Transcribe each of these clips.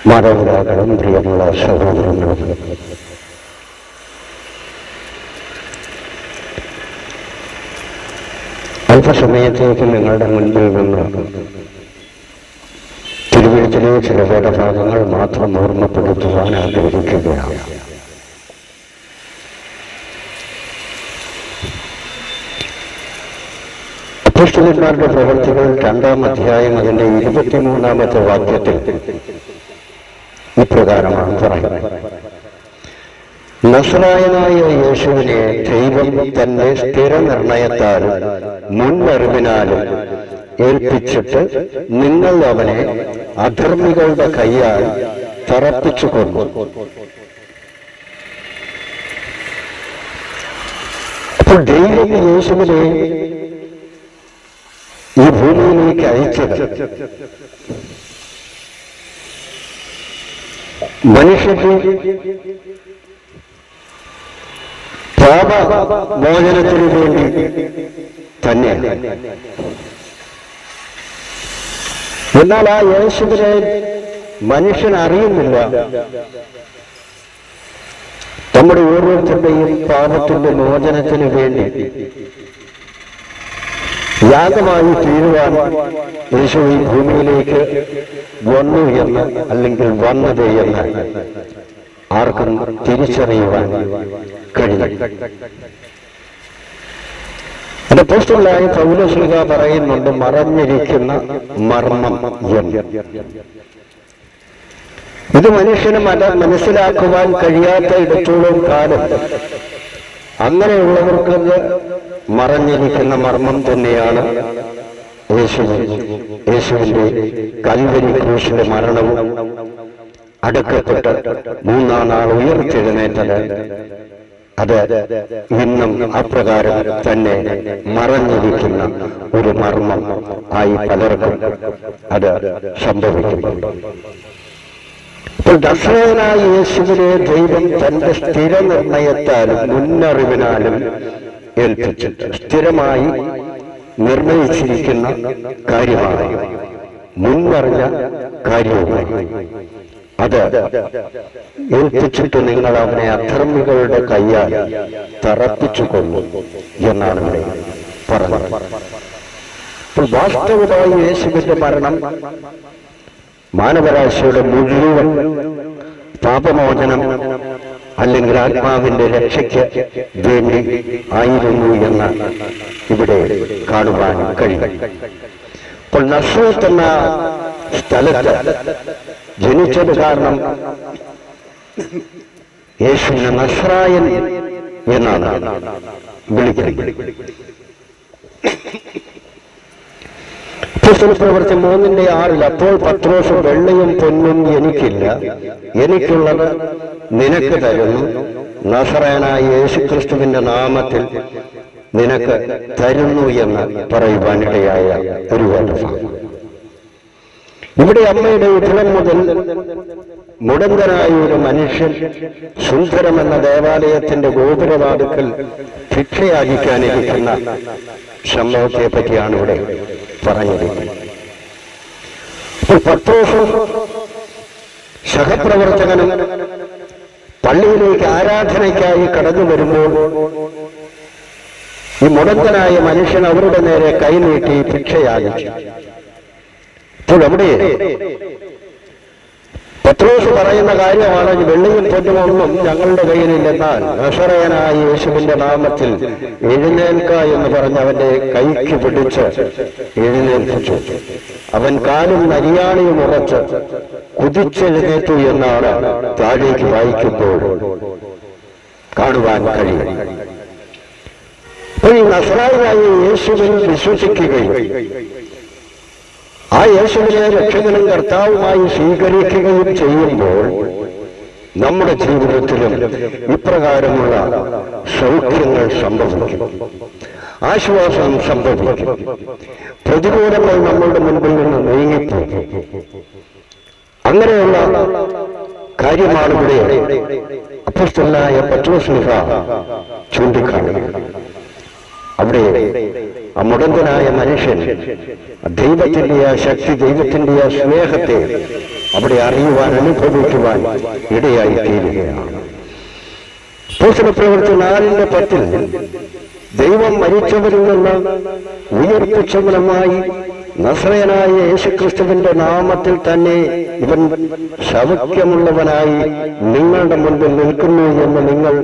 മാതാപിതാക്കളും പ്രിയമുള്ള സഹോദരങ്ങളും, അല്പസമയത്തേക്ക് നിങ്ങളുടെ മുൻപിൽ നിന്ന് തിരുവെഴുത്തിലെ ചില വേദഭാഗങ്ങൾ മാത്രം ഓർമ്മപ്പെടുത്തുവാൻ ആഗ്രഹിക്കുകയാണ്. അപ്പോസ്തലന്മാരുടെ പ്രവൃത്തികൾ 2-ാം അധ്യായം അതിന്റെ 23-ാമത്തെ വാക്യത്തിൽ ഇപ്രകാരമാണ് പറയുന്നത്: നസ്രായനായ യേശുവിനെ ദൈവം തന്റെ സ്ഥിരനിർണയത്താലും മുൻവറിവിനാലും ഏൽപ്പിച്ചിട്ട് നിങ്ങൾ അവനെ അധർമ്മികളുടെ കൈയാൽ തറപ്പിച്ചു കൊന്നു. അപ്പോൾ ദൈവം യേശുവിനെ ഈ ഭൂമിയിലേക്ക് അയച്ചത് മനുഷ്യർക്ക് പാപമോചനത്തിനു വേണ്ടി തന്നെയാണ്. എന്നാൽ ആ യേശുവിനെ മനുഷ്യൻ അറിയുന്നില്ല. നമ്മുടെ ഓരോരുത്തരുടെയും പാപത്തിന്റെ മോചനത്തിനു വേണ്ടി യാഗമായി തീരുവാൻ യേശു ഈ ഭൂമിയിലേക്ക് വന്നു എന്ന്, അല്ലെങ്കിൽ വന്നത് എന്ന് ആർക്കും തിരിച്ചറിയുവാൻ കഴിയും. അപ്പോസ്തലനായ പൗലോസ് പറയുന്നുണ്ട്, മറഞ്ഞിരിക്കുന്ന മർമ്മം എന്ന്. ഇത് മനുഷ്യന് മനസ്സിലാക്കുവാൻ കഴിയാത്ത ഇടത്തോളം കാലം അങ്ങനെയുള്ളവർക്ക് മറഞ്ഞിരിക്കുന്ന മർമ്മം തന്നെയാണ് യേശുവിന്റെ കൽവരി ക്രൂശിന്റെ മരണവും അടക്കപ്പെട്ട് 3-ാം നാൾ ഉയർത്തെഴുന്നേറ്റത്. അത് ഇന്നും അപ്രകാരം തന്നെ മറഞ്ഞിരിക്കുന്ന ഒരു മർമ്മം ആയി പലർക്കും അത് സംഭവിക്കുന്നു. നസ്രായനായ യേശുവിനെ ദൈവം തന്റെ സ്ഥിരനിർണയത്താലും മുന്നറിവിനാലും ഏൽപ്പിച്ചിട്ട്, സ്ഥിരമായി നിർണയിച്ചിരിക്കുന്ന കാര്യമാണ്, മുൻപറഞ്ഞ കാര്യവുമായി അത് ഏൽപ്പിച്ചിട്ട് നിങ്ങൾ അവനെ അധർമ്മികളുടെ കൈയാൽ തറപ്പിച്ചു കൊന്നു എന്നാണ് ഇവിടെ പറഞ്ഞത്. വാസ്തവമായി യേശുവിന്റെ മരണം മാനവരാശിയുടെ മുഴുവൻ പാപമോചനം അല്ലെങ്കിൽ ആത്മാവിന്റെ രക്ഷയ്ക്ക് വേണ്ടി ആയിരുന്നു എന്ന് ഇവിടെ കാണുവാൻ കഴിയും. അപ്പോൾ നസ്രത്ത് എന്ന സ്ഥലത്ത് ജനിച്ചത് കാരണം യേശുവിനെ നസ്രായൻ എന്നാണ് വിളിക്കുന്നത്. പ്രവൃത്തി 3:6 അപ്പോൾ പത്രോസ്, വെള്ളിയും പൊന്നും എനിക്കില്ല, എനിക്കുള്ളത് നിനക്ക് തരുന്നു, നസറായനായ യേശുക്രിസ്തുവിന്റെ നാമത്തിൽ നിനക്ക് തരുന്നു എന്ന് പറയുവാനിടയായ ഒരു വേദഭാഗം. ഇവിടെ അമ്മയുടെ ഉദരം മുതൽ മുടന്തനായ ഒരു മനുഷ്യൻ സുന്ദരമെന്ന ദേവാലയത്തിന്റെ ഗോപുരവാതുക്കൽ ഭിക്ഷയാചിക്കാനിരിക്കുന്ന സംഭവത്തെ പറ്റിയാണ് ഇവിടെ പറഞ്ഞത്. പത്രോസും സഹപ്രവർത്തകനും പള്ളിയിലേക്ക് ആരാധനയ്ക്കായി കടന്നു വരുമ്പോൾ ഈ മുടന്തനായ മനുഷ്യൻ അവരുടെ നേരെ കൈനീട്ടി ഭിക്ഷയാചിച്ചു. അപ്പോൾ അവിടെ പത്രോസ് പറയുന്ന കാര്യമാണ്, വെള്ളിയും പൊന്നുമൊന്നും ഞങ്ങളുടെ കയ്യിലില്ലെന്നാൽ നസറായനായ യേശുവിന്റെ നാമത്തിൽ എഴുന്നേൽക്ക എന്ന് പറഞ്ഞ് അവന്റെ കൈക്ക് പിടിച്ച് എഴുന്നേൽപ്പിച്ചു. അവൻ കാലും നരിയാണിയും ഉറച്ച് കുതിച്ചെഴുന്നേറ്റു എന്നാണ് താഴേക്ക് വായിക്കുമ്പോൾ കാണുവാൻ കഴിയും. ഈ നസറായനായ യേശുവിൽ വിശ്വസിക്കുകയും ആ യേശുവിനെ രക്ഷകനും കർത്താവുമായി സ്വീകരിക്കുകയും ചെയ്യുമ്പോൾ നമ്മുടെ ജീവിതത്തിലും ഇപ്രകാരമുള്ള സൗഖ്യങ്ങൾ സംഭവിക്കും, ആശ്വാസം സംഭവിക്കും. പ്രതികൂലങ്ങൾ നമ്മളുടെ മുൻപിൽ നിന്ന് നീങ്ങിപ്പോകും. അങ്ങനെയുള്ള കാര്യമാണ് ഇവിടെ അപ്പോസ്തലനായ പത്രോസ് ചൂണ്ടിക്കാണിക്കുന്നത്. അവിടെ ആ മുടന്തനായ മനുഷ്യൻ ദൈവത്തിന്റെ ആ ശക്തി, ദൈവത്തിന്റെ ആ സ്നേഹത്തെ അവിടെ അറിയുവാൻ, അനുഭവിക്കുവാൻ ഇടയായി തീരുകയാണ്. അപ്പോസ്തലപ്രവൃത്തി 4:10 ദൈവം മരിച്ചവരിൽ നിന്ന് ഉയർപ്പിച്ചവനുമായി നസറേയനായ യേശുക്രിസ്തുവിന്റെ നാമത്തിൽ തന്നെ ഇവൻ സൗഖ്യമുള്ളവനായി നിങ്ങളുടെ മുൻപിൽ നിൽക്കുന്നു എന്ന് നിങ്ങൾ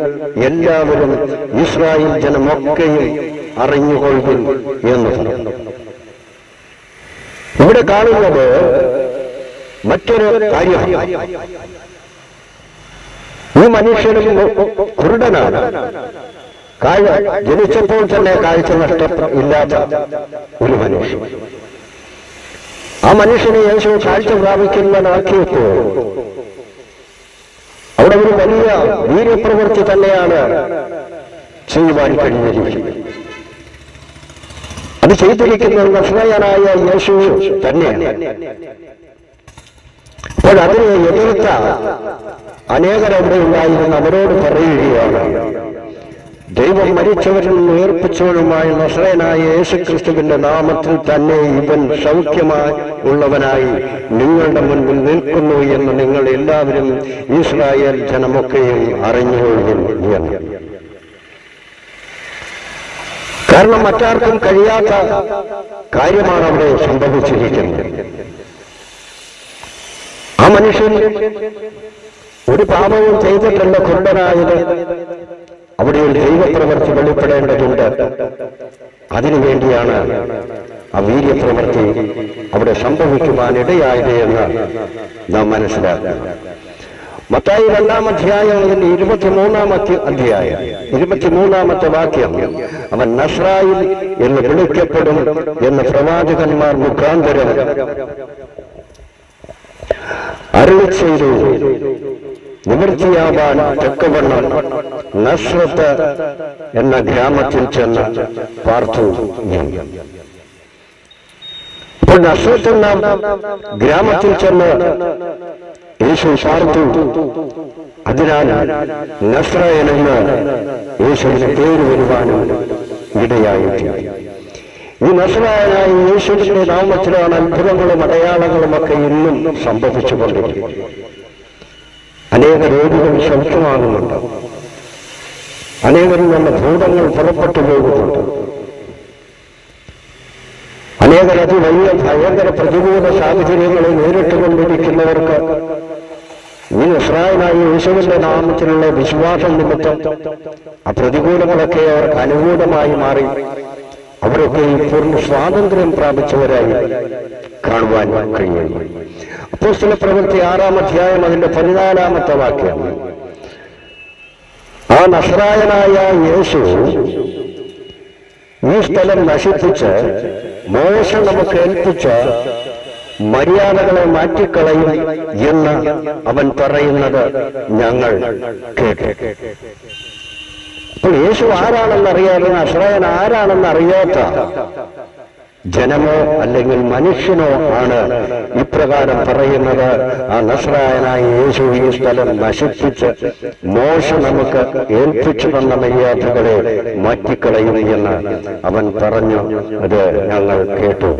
എല്ലാവരും ഇസ്രായേൽ ജനമൊക്കെയും അറിഞ്ഞുകൊള്ളുവിൻ എന്ന് പറഞ്ഞു. ഇവിടെ കാണുന്നത് മറ്റൊരു കാര്യമാണ്. ഈ മനുഷ്യനും കുരുടനാണ്. ജനിച്ചപ്പോൾ തന്നെ കാഴ്ച നഷ്ടമില്ലാത്ത ഒരു മനുഷ്യൻ. ആ മനുഷ്യനെ യേശു കാഴ്ച പ്രാപിക്കുന്നവനാക്കിയപ്പോൾ അവിടെ ഒരു വലിയ വീര്യപ്രവൃത്തി തന്നെയാണ് ചെയ്യുവാൻ കഴിഞ്ഞിരിക്കുന്നത്. അത് ചെയ്തിരിക്കുന്നത് നസറേയനായ യേശു തന്നെയാണ്. അപ്പോൾ അതിനെ എതിർത്ത അനേകരവിടെ ഉണ്ടായിരുന്ന അവരോട് പറയുകയാണ്, ദൈവം മരിച്ചവരിൽ നിന്ന് ഉയർപ്പിച്ചവരുമായ നസറേയനായ യേശുക്രിസ്തുവിന്റെ നാമത്തിൽ തന്നെ ഇവൻ സൗഖ്യമായി ഉള്ളവനായി നിങ്ങളുടെ മുൻപിൽ നിൽക്കുന്നു എന്ന് നിങ്ങൾ എല്ലാവരും ഇസ്രായേൽ ജനമൊക്കെയും അറിഞ്ഞുകൊള്ളുന്നു. കാരണം മറ്റാർക്കും കഴിയാത്ത കാര്യമാണ് അവിടെ സംഭവിച്ചിരിക്കുന്നത്. ആ മനുഷ്യൻ ഒരു പാപവും ചെയ്തിട്ടല്ല കുരുടനായത്. അവിടെ ഒരു ദൈവപ്രവൃത്തി വെളിപ്പെടേണ്ടതുണ്ട്. അതിനുവേണ്ടിയാണ് ആ വീര്യപ്രവൃത്തി അവിടെ സംഭവിക്കുവാനിടയായത് എന്ന് നാം മനസ്സിലാക്കുക. മത്തായി 2-ാം അധ്യായം 23-ാമത്തെ അധ്യായം 23-ാമത്തെ വാക്യം, അവൻ നസ്രായിൽ എന്ന് വിളിക്കപ്പെടും എന്ന് പ്രവാചകന്മാർ മുഖാന്തരം അരുളി ചെയ്തു നിവൃത്തിയാവാൻ തക്കവണ്ണം നസ്രത്ത് എന്ന ഗ്രാമത്തിൽ ചെന്ന് പാർത്തു. അപ്പോൾ നസ്രത്ത് എന്ന ഗ്രാമത്തിൽ ചെന്ന് യേശു പാർത്തു. അതിനാൽ നസ്രായൻ എന്ന് യേശുവിന് പേര് വരുവാനും ഇടയായിട്ടുണ്ട്. ഈ നസ്രായനായ യേശുവിന്റെ നാമത്തിലാണ് അത്ഭുതങ്ങളും അടയാളങ്ങളും ഒക്കെ ഇന്നും സംഭവിച്ചുകൊണ്ടിരിക്കുന്നത്. അനേക രോഗികൾ സൗഖ്യമാകുന്നുണ്ട്. അനേകരിൽ നിന്ന് ഭൂതങ്ങൾ പുറപ്പെട്ടു പോകുന്നുണ്ട്. അനേകർ വലിയ ഭയങ്കര പ്രതികൂല സാഹചര്യങ്ങളെ നേരിട്ടുകൊണ്ടിരിക്കുന്നവർക്ക് ഈ നസ്രായനായ യേശുവിന്റെ നാമത്തിലുള്ള വിശ്വാസം നിമിത്തം ആ പ്രതികൂലങ്ങളൊക്കെ അവർക്ക് അനുകൂലമായി മാറി അവരൊക്കെ പൂർണ്ണ സ്വാതന്ത്ര്യം പ്രാപിച്ചവരായി കാണുവാൻ കഴിയുന്നു. അപ്പോസ്തലപ്രവൃത്തി 6-ാം അധ്യായം അതിന്റെ 14-ാമത്തെ വാക്യം, ആ നസ്രായനായ യേശു ഈ സ്ഥലം നശിപ്പിച്ച് മോശ നമുക്ക് ഏൽപ്പിച്ച മര്യാദകളെ മാറ്റിക്കളയും എന്ന് അവൻ പറയുന്നത് ഞങ്ങൾ കേട്ടു. അപ്പോൾ യേശു ആരാണെന്നറിയാതെ നസ്രായൻ ആരാണെന്നറിയാത്ത ജനമോ അല്ലെങ്കിൽ മനുഷ്യനോ ആണ് ഇപ്രകാരം പറയുന്നത്, ആ നസ്രായനായ യേശു ഈ സ്ഥലം നശിപ്പിച്ച് മോശ നമുക്ക് ഏൽപ്പിച്ചു തന്ന മര്യാദകളെ മാറ്റിക്കളയും എന്ന് അവൻ പറഞ്ഞു. അത് ഞങ്ങൾ കേട്ടു.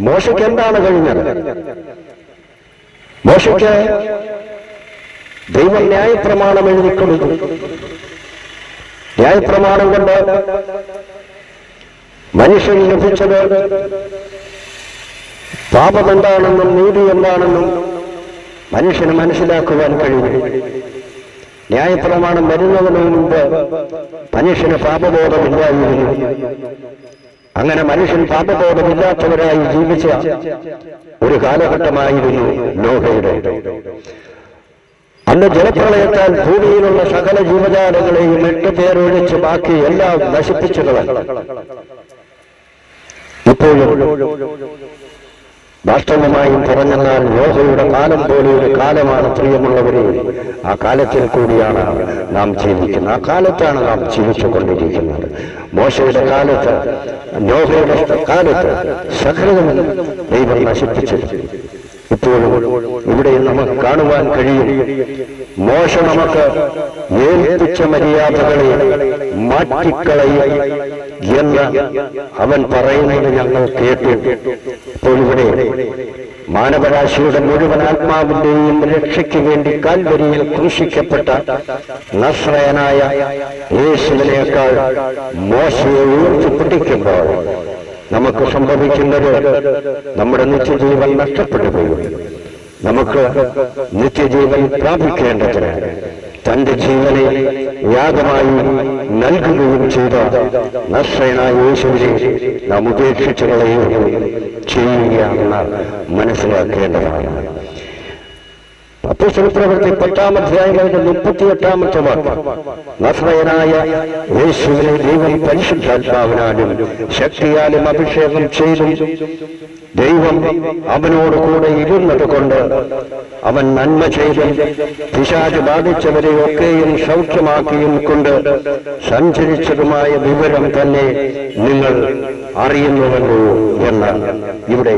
മോശയ്ക്ക് എന്താണ് കഴിഞ്ഞത്? മോശയ്ക്ക് ദൈവം ന്യായപ്രമാണം എഴുതിക്കൊടുത്തു. ന്യായപ്രമാണം കൊണ്ട് മനുഷ്യൻ ലഭിച്ചത് പാപം എന്താണെന്നും നീതി എന്താണെന്നും മനുഷ്യന് മനസ്സിലാക്കുവാൻ കഴിയും. ന്യായപ്രമാണം വരുന്നതിന് മുമ്പ് മനുഷ്യന് പാപബോധമില്ലായിരുന്നു. അങ്ങനെ മനുഷ്യൻ പാപബോധമില്ലാത്തവരായി ജീവിച്ച ഒരു കാലഘട്ടമായിരുന്നു നോഹയുടെ. അന്ന് ജലപ്രളയത്താൽ ഭൂമിയിലുള്ള സകല ജീവജാലങ്ങളെയും 8 പേരൊഴിച്ച് ബാക്കി എല്ലാം നശിപ്പിച്ചു കളഞ്ഞു. ഇപ്പോഴും വാസ്തവമായും പറഞ്ഞെന്നാൽ നോഹയുടെ കാലം പോലെ ഒരു കാലമാണ് പ്രിയമുള്ളവരെ. ആ കാലത്തിൽ കൂടിയാണ് നാം ജീവിക്കുന്നത്. ആ കാലത്താണ് നാം ജീവിച്ചുകൊണ്ടിരിക്കുന്നത്. മോശയുടെ കാലത്ത്, നോഹയുടെ കാലത്ത് സകലവും ദൈവം നശിപ്പിച്ചു. ഇപ്പോഴും ഇവിടെ നമുക്ക് കാണുവാൻ കഴിയും, മോശ നമുക്ക് ഏൽപ്പിച്ച മര്യാദകളെ മാറ്റിക്കളയും എന്ന് അവൻ പറയുന്നത് ഞങ്ങൾ കേട്ടു. ഇപ്പോൾ ഇവിടെ മാനവരാശിയുടെ മുഴുവൻ ആത്മാവിന്റെയും രക്ഷയ്ക്ക് വേണ്ടി കാൽവരിയിൽ ക്രൂശിക്കപ്പെട്ട നസ്രയനായ യേശുവിനേക്കാൾ മോശയെ ഉയർത്തിപ്പിടിക്കുമ്പോൾ നമുക്ക് സംഭവിക്കുന്നത് നമ്മുടെ നിത്യജീവൻ നഷ്ടപ്പെടുകയും നമുക്ക് നിത്യജീവൻ പ്രാപിക്കേണ്ടതിന് തന്റെ ജീവനെ യാഗമായി നൽകുകയും ചെയ്ത നസ്രയനായ യേശുവിനെ നാം ഉപേക്ഷിച്ചു കളയുകയും ചെയ്യുകയാണെന്ന് മനസ്സിലാക്കേണ്ടതാണ്. അപ്പോസ്തലപ്രവൃത്തി 10-ാം അധ്യായത്തിന്റെ 38-ാമത്തെ വാക്യം, നസ്രയനായ യേശുവിനെ ദൈവം പരിശുദ്ധാത്മാവിനാലും ശക്തിയാലും അഭിഷേകം ചെയ്തും ദൈവം അവനോട് കൂടെ ഇരുന്നത് കൊണ്ട് അവൻ നന്മ ചെയ്തും പിശാച് ബാധിച്ചവരെയൊക്കെയും സൗഖ്യമാക്കിയും കൊണ്ട് സഞ്ചരിച്ചതുമായ വിവരം തന്നെ നിങ്ങൾ അറിയുന്നുവല്ലോ എന്ന് ഇവിടെ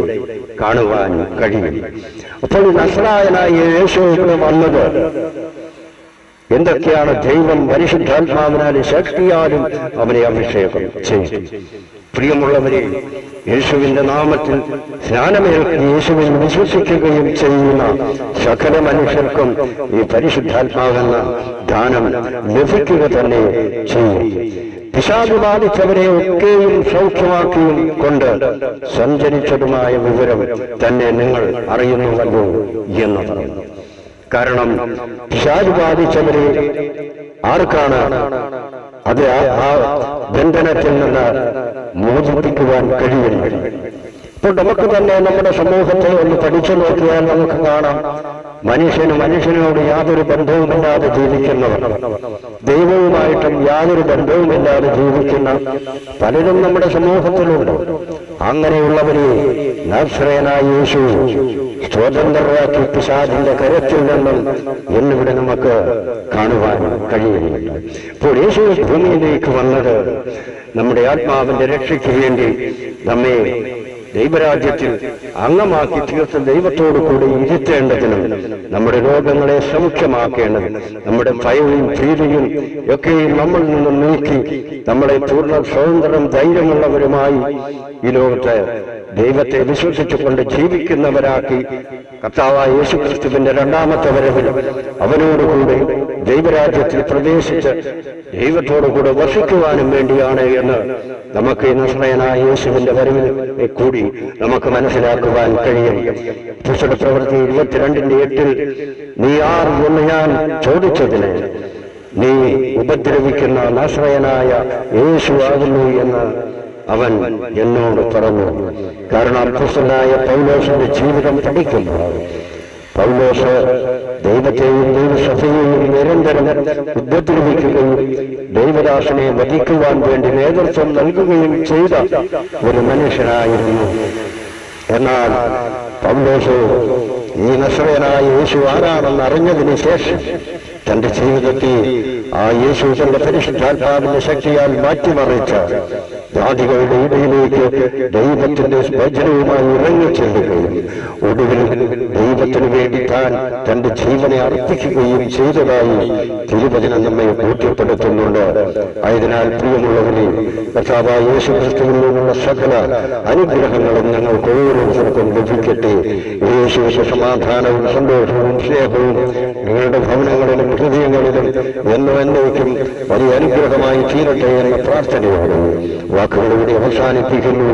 കാണുവാൻ കഴിയും. അപ്പോൾ നസ്രായനായ യേശു വന്നത് എന്തൊക്കെയാണ്? ദൈവം പരിശുദ്ധാത്മാവിനാലും ശക്തിയാലും അവനെ അഭിഷേകം ചെയ്തു. പ്രിയമുള്ളവരെ, യേശുവിന്റെ നാമത്തിൽ സ്നാനമേൽക്കി യേശുവിൽ വിശ്വസിക്കുകയും ചെയ്യുന്ന സകല മനുഷ്യർക്കും ഈ പരിശുദ്ധാത്മാവെന്ന ദാനം ലഭിക്കുക തന്നെ ചെയ്യും. പിശാച് ബാധിച്ചവരെ ഒക്കെയും സൗഖ്യമാക്കിയും കൊണ്ട് സഞ്ചരിച്ചതുമായ വിവരം തന്നെ നിങ്ങൾ അറിയുന്നുവല്ലോ എന്ന് പറയുന്നു. കാരണം പിശാച് ബാധിച്ചവരെ ആർക്കാണ് അത് ആ ബന്ധനത്തിൽ നിന്ന് മോചിപ്പിക്കുവാൻ കഴിയുന്നത്? ഇപ്പോൾ നമുക്ക് തന്നെ നമ്മുടെ സമൂഹത്തെ ഒന്ന് പഠിച്ചു നോക്കിയാൽ നമുക്ക് കാണാം, മനുഷ്യനോട് യാതൊരു ബന്ധവുമില്ലാതെ ജീവിക്കുന്നവർ, ദൈവവുമായിട്ടും യാതൊരു ബന്ധവുമില്ലാതെ ജീവിക്കുന്ന പലരും നമ്മുടെ സമൂഹത്തിലുണ്ട്. അങ്ങനെയുള്ളവരെ നസ്രയനായ യേശു സ്വതന്ത്രരാക്കി പിശാചിന്റെ കരത്തിൽ നിന്നും എന്നിവിടെ നമുക്ക് കാണുവാൻ കഴിയുന്നില്ല. ഇപ്പോൾ യേശു ഭൂമിയിലേക്ക് വന്നത് നമ്മുടെ ആത്മാവിന്റെ രക്ഷയ്ക്ക് വേണ്ടി നമ്മെ ദൈവരാജ്യത്തിൽ അംഗമാക്കി തീർത്ത് ദൈവത്തോടു കൂടി ഇരുത്തേണ്ടതിനും നമ്മുടെ രോഗങ്ങളെ സൗഖ്യമാക്കേണ്ടതിനും നമ്മുടെ ഭയവും ഭീതിയും ഒക്കെയും നമ്മളിൽ നിന്നും നീക്കി നമ്മളെ പൂർണ്ണ സ്വതന്ത്രം ധൈര്യമുള്ളവരുമായി ഈ ലോകത്ത് ദൈവത്തെ വിശ്വസിച്ചുകൊണ്ട് ജീവിക്കുന്നവരാക്കി കർത്താവായ യേശുക്രിസ്തുവിന്റെ 2ാമത്തെ വരവിൽ അവനോടുകൂടി ദൈവരാജ്യത്തിൽ പ്രവേശിച്ച് ദൈവത്തോടുകൂടെ വസിക്കുവാനും വേണ്ടിയാണ് എന്ന് നമുക്ക് ഈ നസ്രയനായ യേശുവിന്റെ വരവിൽ കൂടി നമുക്ക് മനസ്സിലാക്കുവാൻ കഴിയും. പുസ്തകപ്രവൃത്തി 22:8 നീ ആർ എന്ന് ഞാൻ ചോദിച്ചതിന് നീ ഉപദ്രവിക്കുന്ന നസ്രയനായ യേശു ആകുന്നു എന്ന് അവൻ എന്നോട് പറഞ്ഞു. കാരണം അപ്പോസ്തലനായ പൗലോസിന്റെ ജീവിതം പഠിക്കുമ്പോൾ പൗലോസ് ദൈവത്തെയും ദൈവസഭയെയും നിരന്തരം ഉപദ്രവിക്കുകയും ദൈവദാസനെ വധിക്കുവാൻ വേണ്ടി നേതൃത്വം നൽകുകയും ചെയ്ത ഒരു മനുഷ്യനായിരുന്നു. എന്നാൽ പൗലോസ് ഈ നസ്രയനായ യേശു ആരാണെന്ന് അറിഞ്ഞതിന് ശേഷം തന്റെ ജീവിതത്തെ ആ യേശു തന്റെ പരിശുദ്ധാത്മാവിന്റെ ശക്തിയാൽ മാറ്റിമറിച്ച ജാതികളുടെ ഇടയിലേക്ക് ദൈവത്തിന്റെ വചനവുമായി ഇറങ്ങിച്ചെല്ലുകയും ഒടുവിൽ ദൈവത്തിനു വേണ്ടി താൻ തന്റെ ജീവനെ അർപ്പിക്കുകയും ചെയ്തതായി തിരുവചനം നമ്മെ ബോധ്യപ്പെടുത്തുന്നുണ്ട്. ആയതിനാൽ പ്രിയമുള്ളവരെ, കർത്താവായ യേശുക്രിസ്തുവിൽ നിന്നുള്ള സകല അനുഗ്രഹങ്ങളും ഞങ്ങൾക്ക് ഓരോരുത്തർക്കും ലഭിക്കട്ടെ. യേശുവിന്റെ സമാധാനവും സന്തോഷവും സ്നേഹവും നിങ്ങളുടെ ഭവനങ്ങളിലും ഹൃദയങ്ങളിലും എന്നേക്കും വലിയ അനുഗ്രഹമായി തീരട്ടെ എന്ന പ്രാർത്ഥനയോടെ വാക്കുകളിലൂടെ അവസാനിപ്പിക്കുന്നു.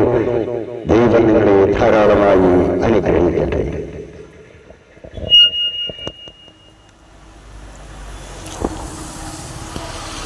ദൈവം നിങ്ങളെ ധാരാളമായി അനുഗ്രഹിക്കട്ടെ.